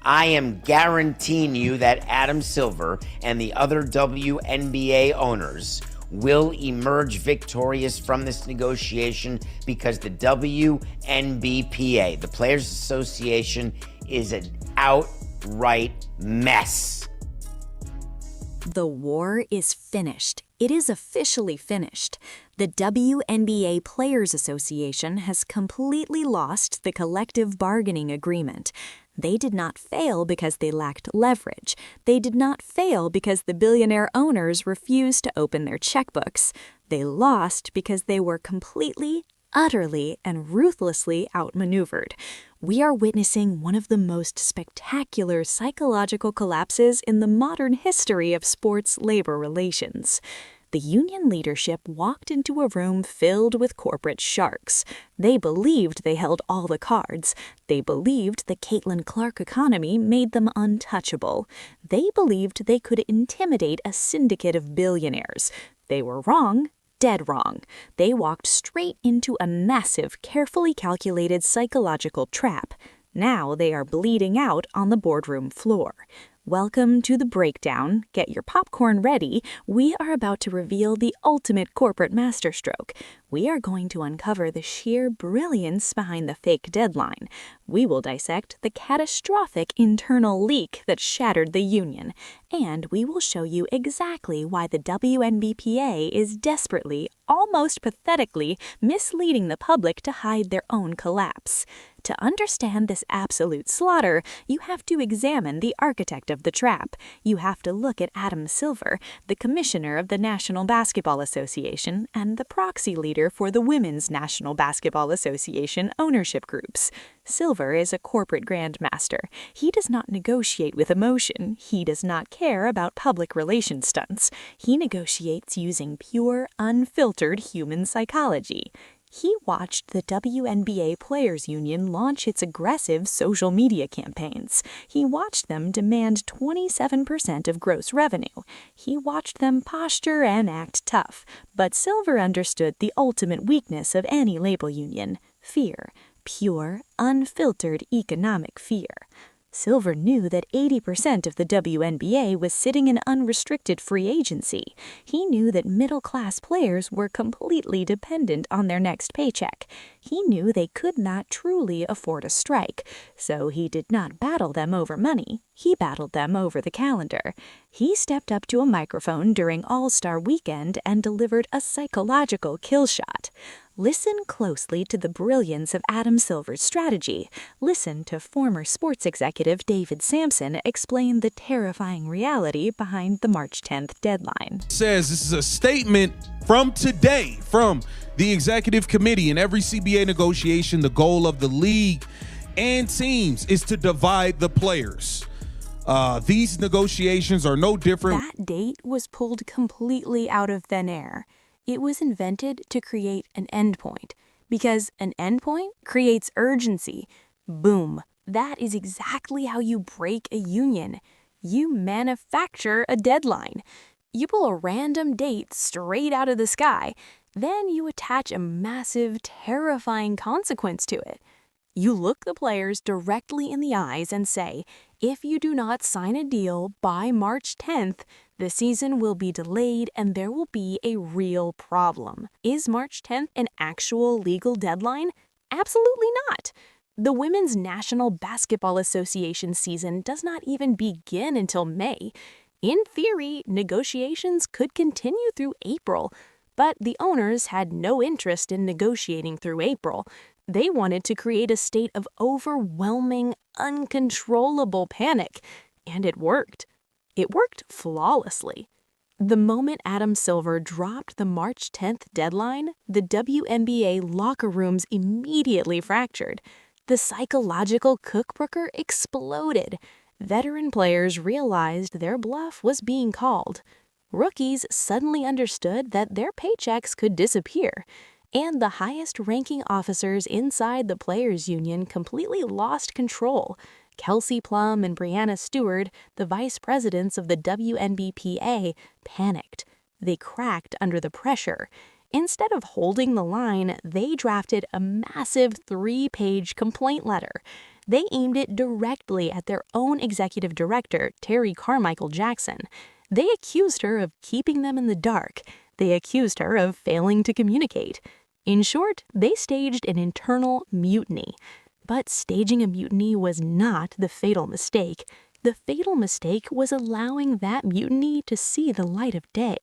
I am guaranteeing you that Adam Silver and the other WNBA owners will emerge victorious from this negotiation because the WNBPA, the Players Association, is an outright mess. The war is finished. It is officially finished. The WNBA Players Association has completely lost the collective bargaining agreement. They did not fail because they lacked leverage. They did not fail because the billionaire owners refused to open their checkbooks. They lost because they were completely, utterly, and ruthlessly outmaneuvered. We are witnessing one of the most spectacular psychological collapses in the modern history of sports labor relations. The union leadership walked into a room filled with corporate sharks. They believed they held all the cards. They believed the Caitlin Clark economy made them untouchable. They believed they could intimidate a syndicate of billionaires. They were wrong. Dead wrong. They walked straight into a massive, carefully calculated psychological trap. Now they are bleeding out on the boardroom floor. Welcome to the breakdown. Get your popcorn ready. We are about to reveal the ultimate corporate masterstroke. We are going to uncover the sheer brilliance behind the fake deadline. We will dissect the catastrophic internal leak that shattered the union. And we will show you exactly why the WNBPA is desperately, almost pathetically, misleading the public to hide their own collapse. To understand this absolute slaughter, you have to examine the architect of the trap. You have to look at Adam Silver, the commissioner of the National Basketball Association and the proxy leader for the Women's National Basketball Association ownership groups. Silver is a corporate grandmaster. He does not negotiate with emotion. He does not care about public relations stunts. He negotiates using pure, unfiltered human psychology. He watched the WNBA Players Union launch its aggressive social media campaigns. He watched them demand 27% of gross revenue. He watched them posture and act tough. But Silver understood the ultimate weakness of any labor union: fear. Pure, unfiltered economic fear. Silver knew that 80% of the WNBA was sitting in unrestricted free agency. He knew that middle-class players were completely dependent on their next paycheck. He knew they could not truly afford a strike, so he did not battle them over money. He battled them over the calendar. He stepped up to a microphone during All-Star Weekend and delivered a psychological kill shot. Listen closely to the brilliance of Adam Silver's strategy. Listen to former sports executive David Sampson explain the terrifying reality behind the March 10th deadline. Says this is a statement from today from the executive committee. In every CBA negotiation, the goal of the league and teams is to divide the players. These negotiations are no different. That date was pulled completely out of thin air. It was invented to create an endpoint, because an endpoint creates urgency. Boom. That is exactly how you break a union. You manufacture a deadline. You pull a random date straight out of the sky, then you attach a massive, terrifying consequence to it. You look the players directly in the eyes and say, if you do not sign a deal by March 10th, the season will be delayed and there will be a real problem. Is March 10th an actual legal deadline? Absolutely not. The Women's National Basketball Association season does not even begin until May. In theory, negotiations could continue through April, but the owners had no interest in negotiating through April. They wanted to create a state of overwhelming, uncontrollable panic, and it worked. It worked flawlessly. The moment Adam Silver dropped the March 10th deadline, the WNBA locker rooms immediately fractured. The psychological cookbooker exploded. Veteran players realized their bluff was being called. Rookies suddenly understood that their paychecks could disappear. And the highest-ranking officers inside the players' union completely lost control. Kelsey Plum and Brianna Stewart, the vice presidents of the WNBPA, panicked. They cracked under the pressure. Instead of holding the line, they drafted a massive 3-page complaint letter. They aimed it directly at their own executive director, Terry Carmichael Jackson. They accused her of keeping them in the dark. They accused her of failing to communicate. In short, they staged an internal mutiny. But staging a mutiny was not the fatal mistake. The fatal mistake was allowing that mutiny to see the light of day.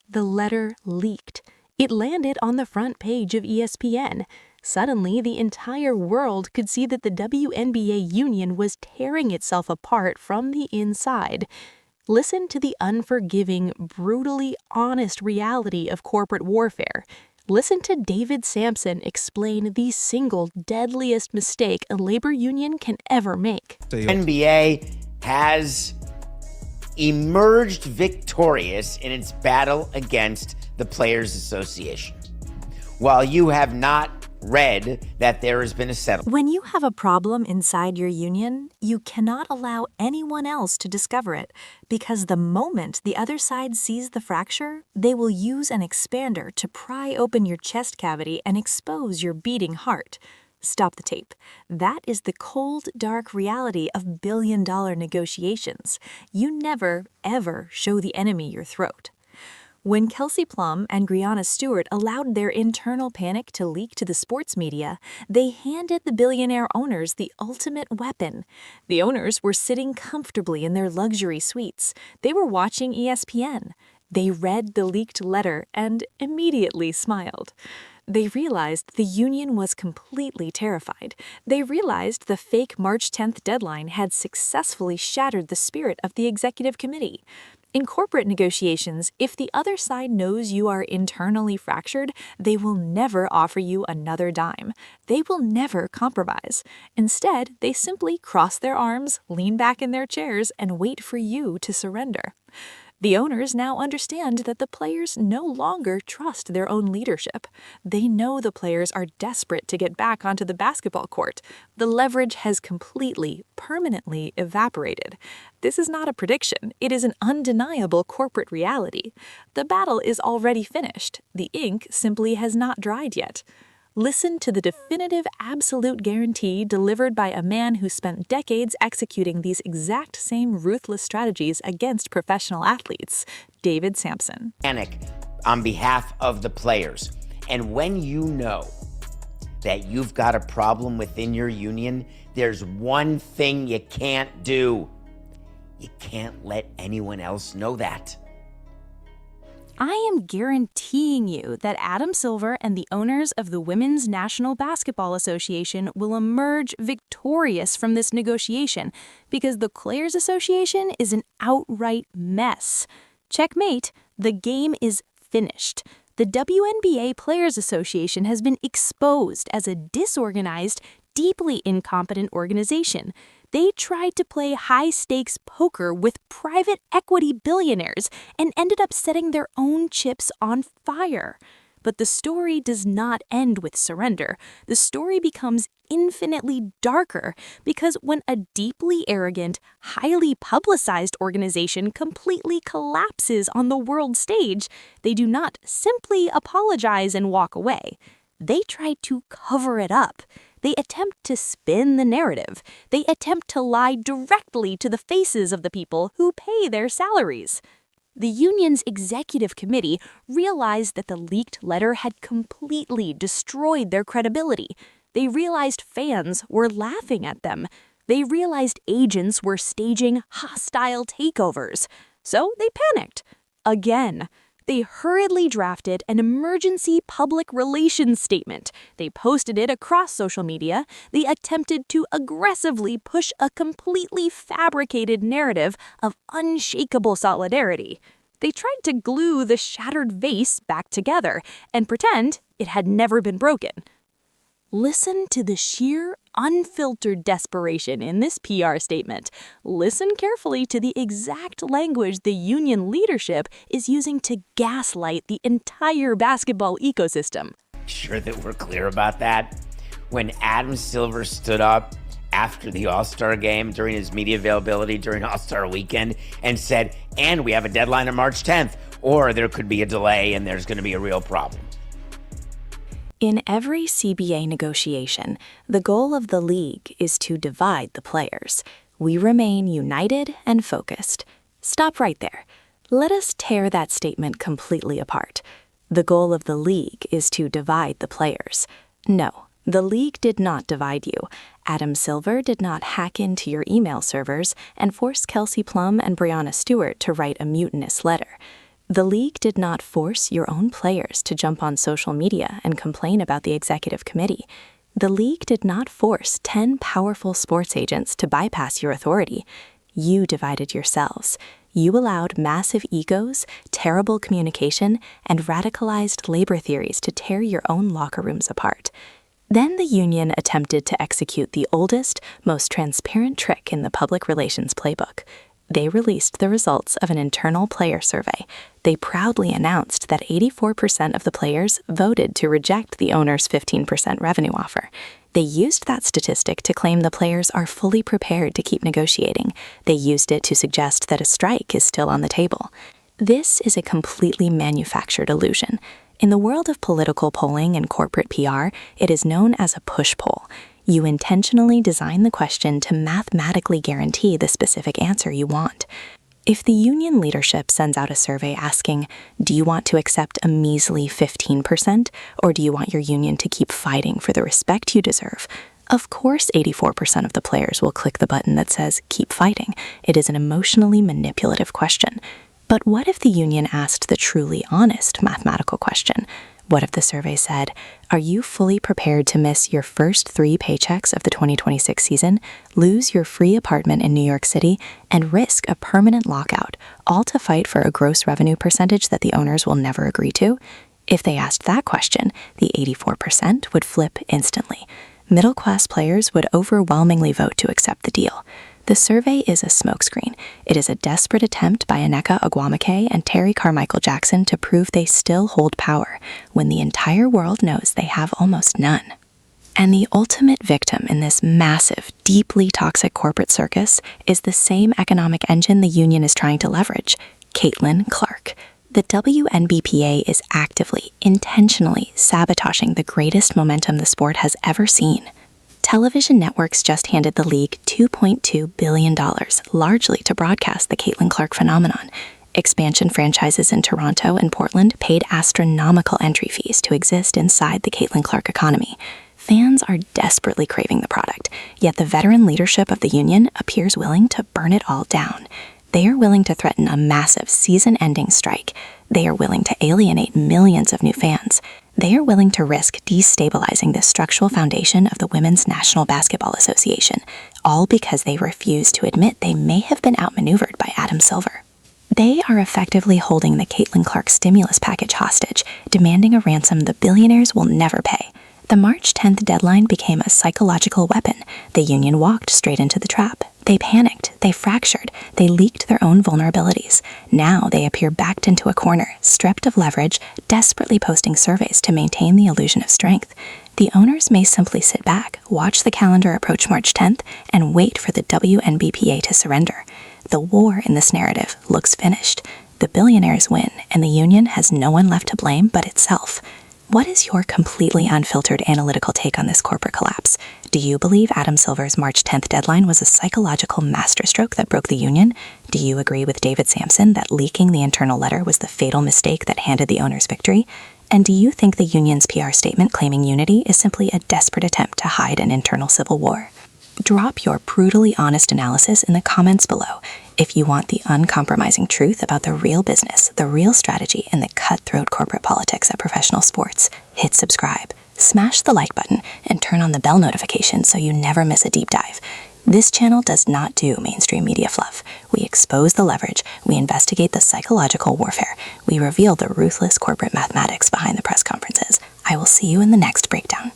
The letter leaked. It landed on the front page of ESPN. Suddenly, the entire world could see that the WNBA union was tearing itself apart from the inside. Listen to the unforgiving, brutally honest reality of corporate warfare. Listen to David Sampson explain the single deadliest mistake a labor union can ever make. NBA has emerged victorious in its battle against the Players Association. While you have not read that there has been a settlement. When you have a problem inside your union, you cannot allow anyone else to discover it, because the moment the other side sees the fracture, they will use an expander to pry open your chest cavity and expose your beating heart. Stop the tape. That is the cold, dark reality of billion-dollar negotiations. You never, ever show the enemy your throat. When Kelsey Plum and Breanna Stewart allowed their internal panic to leak to the sports media, they handed the billionaire owners the ultimate weapon. The owners were sitting comfortably in their luxury suites. They were watching ESPN. They read the leaked letter and immediately smiled. They realized the union was completely terrified. They realized the fake March 10th deadline had successfully shattered the spirit of the executive committee. In corporate negotiations, if the other side knows you are internally fractured, they will never offer you another dime. They will never compromise. Instead, they simply cross their arms, lean back in their chairs, and wait for you to surrender. The owners now understand that the players no longer trust their own leadership. They know the players are desperate to get back onto the basketball court. The leverage has completely, permanently evaporated. This is not a prediction. It is an undeniable corporate reality. The battle is already finished. The ink simply has not dried yet. Listen to the definitive absolute guarantee delivered by a man who spent decades executing these exact same ruthless strategies against professional athletes, David Sampson. Panic on behalf of the players. And when you know that you've got a problem within your union, there's one thing you can't do. You can't let anyone else know that. I am guaranteeing you that Adam Silver and the owners of the Women's National Basketball Association will emerge victorious from this negotiation, because the Players Association is an outright mess. Checkmate, the game is finished. The WNBA Players Association has been exposed as a disorganized, deeply incompetent organization. They tried to play high-stakes poker with private equity billionaires and ended up setting their own chips on fire. But the story does not end with surrender. The story becomes infinitely darker, because when a deeply arrogant, highly publicized organization completely collapses on the world stage, they do not simply apologize and walk away. They try to cover it up. They attempt to spin the narrative. They attempt to lie directly to the faces of the people who pay their salaries. The union's executive committee realized that the leaked letter had completely destroyed their credibility. They realized fans were laughing at them. They realized agents were staging hostile takeovers. So they panicked. Again. They hurriedly drafted an emergency public relations statement. They posted it across social media. They attempted to aggressively push a completely fabricated narrative of unshakable solidarity. They tried to glue the shattered vase back together and pretend it had never been broken. Listen to the sheer, unfiltered desperation in this PR statement. Listen carefully to the exact language the union leadership is using to gaslight the entire basketball ecosystem. Sure that we're clear about that? When Adam Silver stood up after the All-Star game during his media availability during All-Star weekend and said, and we have a deadline on March 10th, or there could be a delay and there's going to be a real problem. In every CBA negotiation, the goal of the league is to divide the players. We remain united and focused. Stop right there. Let us tear that statement completely apart. The goal of the league is to divide the players. No, the league did not divide you. Adam Silver did not hack into your email servers and force Kelsey Plum and Breanna Stewart to write a mutinous letter. The league did not force your own players to jump on social media and complain about the executive committee. The league did not force 10 powerful sports agents to bypass your authority. You divided yourselves. You allowed massive egos, terrible communication, and radicalized labor theories to tear your own locker rooms apart. Then the union attempted to execute the oldest, most transparent trick in the public relations playbook. They released the results of an internal player survey. They proudly announced that 84% of the players voted to reject the owner's 15% revenue offer. They used that statistic to claim the players are fully prepared to keep negotiating. They used it to suggest that a strike is still on the table. This is a completely manufactured illusion. In the world of political polling and corporate PR, it is known as a push poll. You intentionally design the question to mathematically guarantee the specific answer you want. If the union leadership sends out a survey asking, do you want to accept a measly 15%, or do you want your union to keep fighting for the respect you deserve? Of course 84% of the players will click the button that says, keep fighting. It is an emotionally manipulative question. But what if the union asked the truly honest mathematical question? What if the survey said, are you fully prepared to miss your first 3 paychecks of the 2026 season, lose your free apartment in New York City, and risk a permanent lockout, all to fight for a gross revenue percentage that the owners will never agree to? If they asked that question, the 84% would flip instantly. Middle-class players would overwhelmingly vote to accept the deal. The survey is a smokescreen. It is a desperate attempt by Nneka Ogwumike and Terry Carmichael Jackson to prove they still hold power, when the entire world knows they have almost none. And the ultimate victim in this massive, deeply toxic corporate circus is the same economic engine the union is trying to leverage, Caitlin Clark. The WNBPA is actively, intentionally sabotaging the greatest momentum the sport has ever seen. Television networks just handed the league $2.2 billion, largely to broadcast the Caitlin Clark phenomenon. Expansion franchises in Toronto and Portland paid astronomical entry fees to exist inside the Caitlin Clark economy. Fans are desperately craving the product, yet the veteran leadership of the union appears willing to burn it all down. They are willing to threaten a massive season-ending strike. They are willing to alienate millions of new fans. They are willing to risk destabilizing the structural foundation of the Women's National Basketball Association, all because they refuse to admit they may have been outmaneuvered by Adam Silver. They are effectively holding the Caitlin Clark stimulus package hostage, demanding a ransom the billionaires will never pay. The March 10th deadline became a psychological weapon. The union walked straight into the trap. They panicked, they fractured, they leaked their own vulnerabilities. Now they appear backed into a corner, stripped of leverage, desperately posting surveys to maintain the illusion of strength. The owners may simply sit back, watch the calendar approach March 10th, and wait for the WNBPA to surrender. The war in this narrative looks finished. The billionaires win, and the union has no one left to blame but itself. What is your completely unfiltered analytical take on this corporate collapse? Do you believe Adam Silver's March 10th deadline was a psychological masterstroke that broke the union? Do you agree with David Sampson that leaking the internal letter was the fatal mistake that handed the owners victory? And do you think the union's PR statement claiming unity is simply a desperate attempt to hide an internal civil war? Drop your brutally honest analysis in the comments below if you want the uncompromising truth about the real business, the real strategy, and the cutthroat corporate politics at professional sports. Hit subscribe, smash the like button, and turn on the bell notification so you never miss a deep dive. This channel does not do mainstream media fluff. We expose the leverage, we investigate the psychological warfare, we reveal the ruthless corporate mathematics behind the press conferences. I will see you in the next breakdown.